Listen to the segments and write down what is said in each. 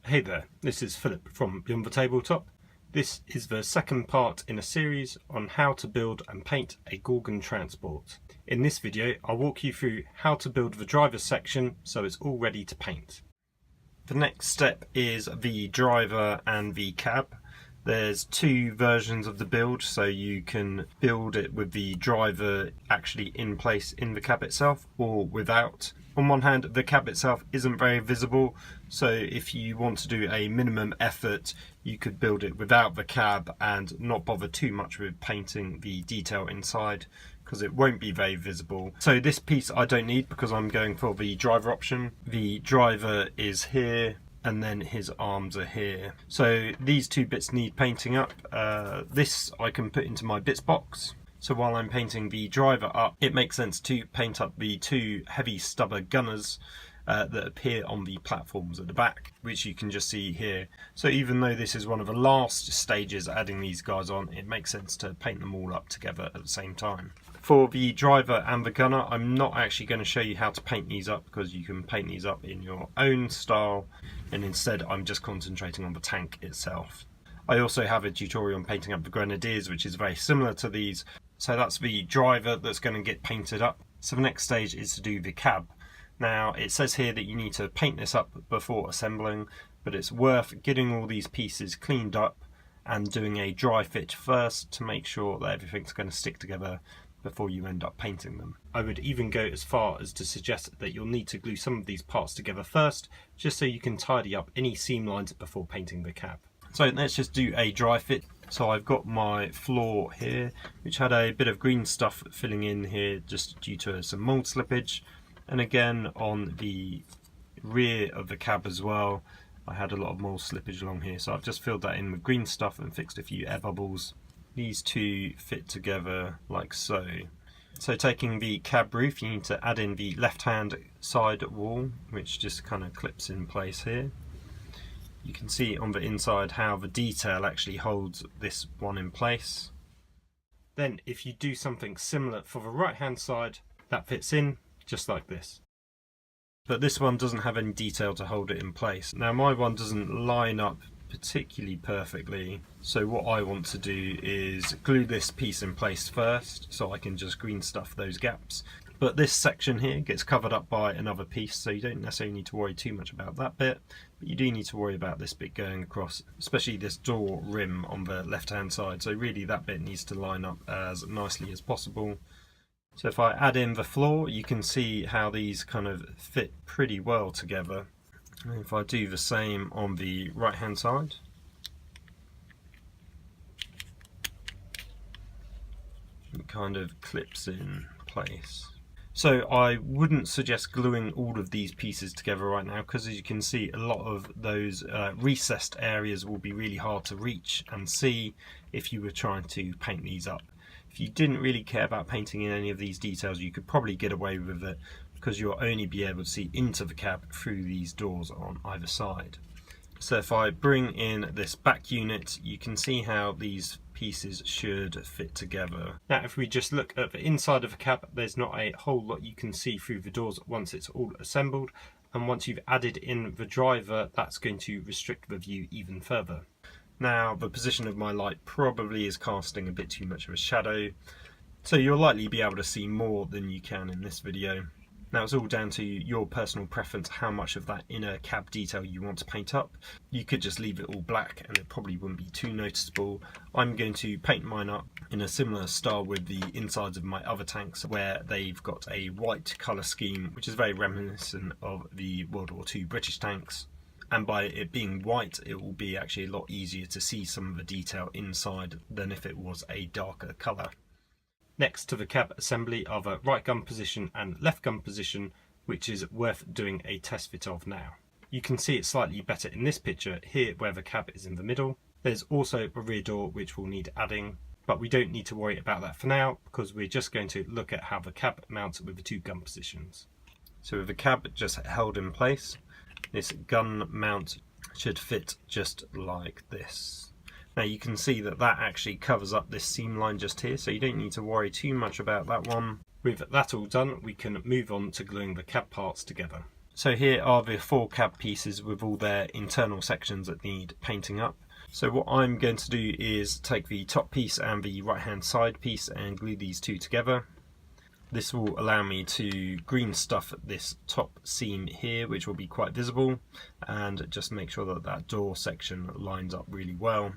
Hey there, this is Philip from Beyond the Tabletop. This is the second part in a series on how to build and paint a Gorgon transport. In this video I'll walk you through how to build the driver section so it's all ready to paint. The next step is the driver and the cab. There's two versions of the build, so you can build it with the driver actually in place in the cab itself or without. On one hand, the cab itself isn't very visible, so if you want to do a minimum effort, you could build it without the cab and not bother too much with painting the detail inside, because it won't be very visible. So this piece I don't need because I'm going for the driver option. The driver is here and then his arms are here. So these two bits need painting up. This I can put into my bits box. So while I'm painting the driver up, it makes sense to paint up the two heavy stubber gunners that appear on the platforms at the back, which you can just see here. So even though this is one of the last stages adding these guys on, it makes sense to paint them all up together at the same time. For the driver and the gunner, I'm not actually going to show you how to paint these up because you can paint these up in your own style, and instead I'm just concentrating on the tank itself. I also have a tutorial on painting up the grenadiers, which is very similar to these. So that's the driver that's going to get painted up. So the next stage is to do the cab. Now it says here that you need to paint this up before assembling, but it's worth getting all these pieces cleaned up and doing a dry fit first to make sure that everything's going to stick together before you end up painting them. I would even go as far as to suggest that you'll need to glue some of these parts together first, just so you can tidy up any seam lines before painting the cab. So let's just do a dry fit. So I've got my floor here, which had a bit of green stuff filling in here just due to some mold slippage. And again on the rear of the cab as well, I had a lot of mold slippage along here. So I've just filled that in with green stuff and fixed a few air bubbles. These two fit together like so. So taking the cab roof, you need to add in the left-hand side wall, which just kind of clips in place here. You can see on the inside how the detail actually holds this one in place. Then if you do something similar for the right hand side, that fits in just like this. But this one doesn't have any detail to hold it in place. Now my one doesn't line up particularly perfectly, so what I want to do is glue this piece in place first so I can just green stuff those gaps. But this section here gets covered up by another piece, so you don't necessarily need to worry too much about that bit, but you do need to worry about this bit going across, especially this door rim on the left hand side. So really that bit needs to line up as nicely as possible. So if I add in the floor, you can see how these kind of fit pretty well together. And if I do the same on the right hand side, it kind of clips in place. So I wouldn't suggest gluing all of these pieces together right now, because as you can see, a lot of those recessed areas will be really hard to reach and see if you were trying to paint these up. If you didn't really care about painting in any of these details, you could probably get away with it, because you'll only be able to see into the cab through these doors on either side. So if I bring in this back unit, you can see how these pieces should fit together. Now if we just look at the inside of the cab, there's not a whole lot you can see through the doors once it's all assembled, and once you've added in the driver, that's going to restrict the view even further. Now the position of my light probably is casting a bit too much of a shadow, so you'll likely be able to see more than you can in this video. Now it's all down to your personal preference how much of that inner cab detail you want to paint up. You could just leave it all black and it probably wouldn't be too noticeable. I'm going to paint mine up in a similar style with the insides of my other tanks, where they've got a white colour scheme which is very reminiscent of the World War II British tanks. And by it being white, it will be actually a lot easier to see some of the detail inside than if it was a darker colour. Next to the cab assembly are the right gun position and left gun position, which is worth doing a test fit of now. You can see it slightly better in this picture here where the cab is in the middle. There's also a rear door which will need adding, but we don't need to worry about that for now because we're just going to look at how the cab mounts with the two gun positions. So with the cab just held in place, this gun mount should fit just like this. Now you can see that that actually covers up this seam line just here, so you don't need to worry too much about that one. With that all done, we can move on to gluing the cab parts together. So here are the 4 cab pieces with all their internal sections that need painting up. So what I'm going to do is take the top piece and the right hand side piece and glue these two together. This will allow me to green stuff this top seam here, which will be quite visible, and just make sure that that door section lines up really well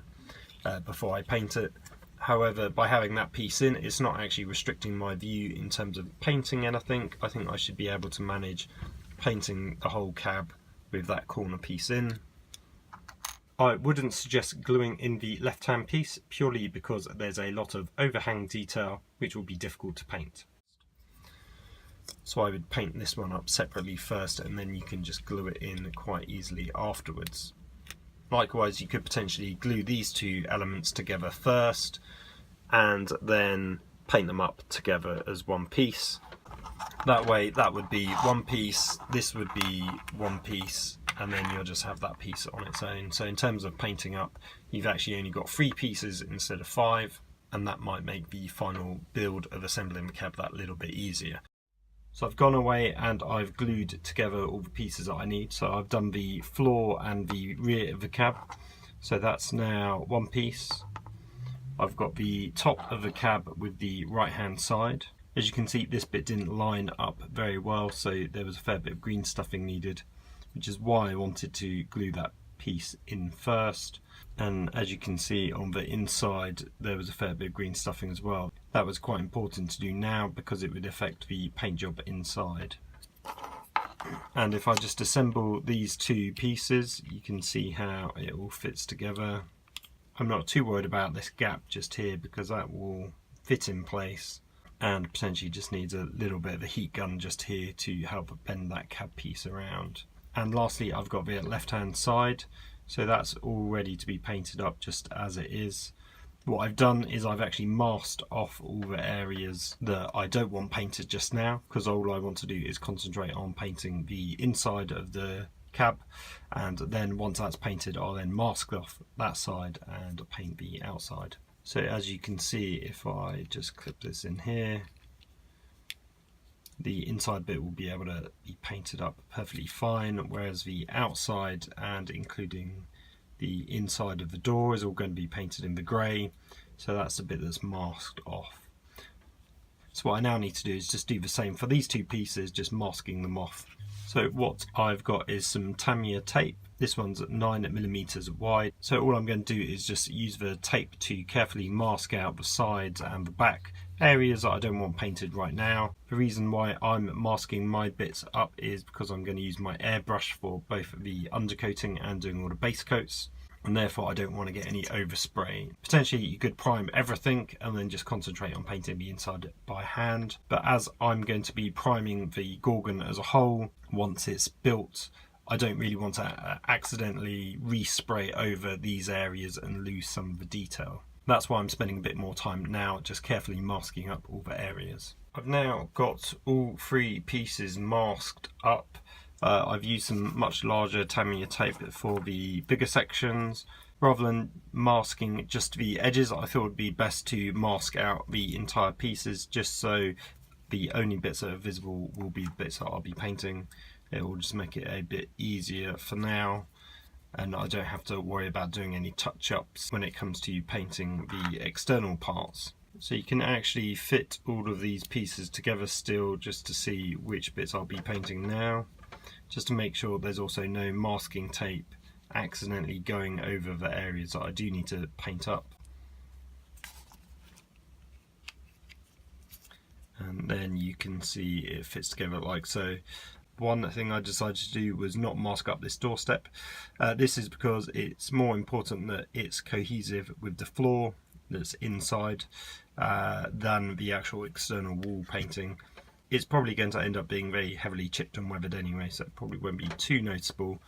before I paint it. However, by having that piece in, it's not actually restricting my view in terms of painting anything. I think I should be able to manage painting the whole cab with that corner piece in. I wouldn't suggest gluing in the left hand piece purely because there's a lot of overhang detail which will be difficult to paint. So I would paint this one up separately first, and then you can just glue it in quite easily afterwards. Likewise, you could potentially glue these two elements together first and then paint them up together as one piece. That way that would be one piece, this would be one piece, and then you'll just have that piece on its own. So in terms of painting up, you've actually only got 3 pieces instead of 5, and that might make the final build of assembling the cab that little bit easier. So I've gone away and I've glued together all the pieces that I need. So I've done the floor and the rear of the cab. So that's now one piece. I've got the top of the cab with the right hand side. As you can see, this bit didn't line up very well, so there was a fair bit of green stuffing needed, which is why I wanted to glue that piece in first. And as you can see on the inside, there was a fair bit of green stuffing as well. That was quite important to do now because it would affect the paint job inside. And if I just assemble these 2 pieces, you can see how it all fits together. I'm not too worried about this gap just here because that will fit in place, and potentially just needs a little bit of a heat gun just here to help bend that cab piece around. And lastly, I've got the left hand side. So that's all ready to be painted up just as it is. What I've done is I've actually masked off all the areas that I don't want painted just now, because all I want to do is concentrate on painting the inside of the cab, and then once that's painted I'll then mask off that side and paint the outside. So as you can see, if I just clip this in here, the inside bit will be able to be painted up perfectly fine, whereas the outside and including the inside of the door is all going to be painted in the grey, so that's the bit that's masked off. So what I now need to do is just do the same for these 2 pieces, just masking them off. So what I've got is some Tamiya tape. This one's 9mm wide, so all I'm going to do is just use the tape to carefully mask out the sides and the back areas that I don't want painted right now. The reason why I'm masking my bits up is because I'm going to use my airbrush for both the undercoating and doing all the base coats, and therefore I don't want to get any overspray. Potentially you could prime everything and then just concentrate on painting the inside by hand, but as I'm going to be priming the Gorgon as a whole once it's built, I don't really want to accidentally respray over these areas and lose some of the detail. That's why I'm spending a bit more time now just carefully masking up all the areas. I've now got all 3 pieces masked up. I've used some much larger Tamiya tape for the bigger sections. Rather than masking just the edges, I thought it would be best to mask out the entire pieces, just so the only bits that are visible will be the bits that I'll be painting. It will just make it a bit easier for now, and I don't have to worry about doing any touch-ups when it comes to painting the external parts. So you can actually fit all of these pieces together still, just to see which bits I'll be painting now, just to make sure there's also no masking tape accidentally going over the areas that I do need to paint up. And then you can see it fits together like so. One thing I decided to do was not mask up this doorstep. This is because it's more important that it's cohesive with the floor that's inside than the actual external wall painting. It's probably going to end up being very heavily chipped and weathered anyway, so it probably won't be too noticeable,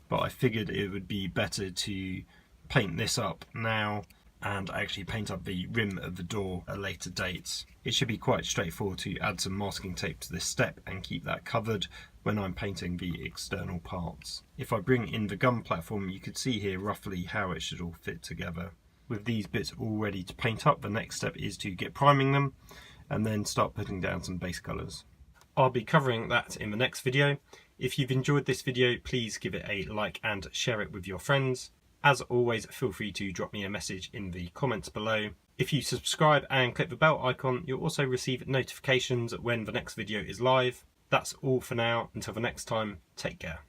but I figured it would be better to paint this up now and actually paint up the rim of the door at a later date. It should be quite straightforward to add some masking tape to this step and keep that covered when I'm painting the external parts. If I bring in the gun platform, you could see here roughly how it should all fit together. With these bits all ready to paint up, the next step is to get priming them and then start putting down some base colours. I'll be covering that in the next video. If you've enjoyed this video, please give it a like and share it with your friends. As always, feel free to drop me a message in the comments below. If you subscribe and click the bell icon, you'll also receive notifications when the next video is live. That's all for now. Until the next time, take care.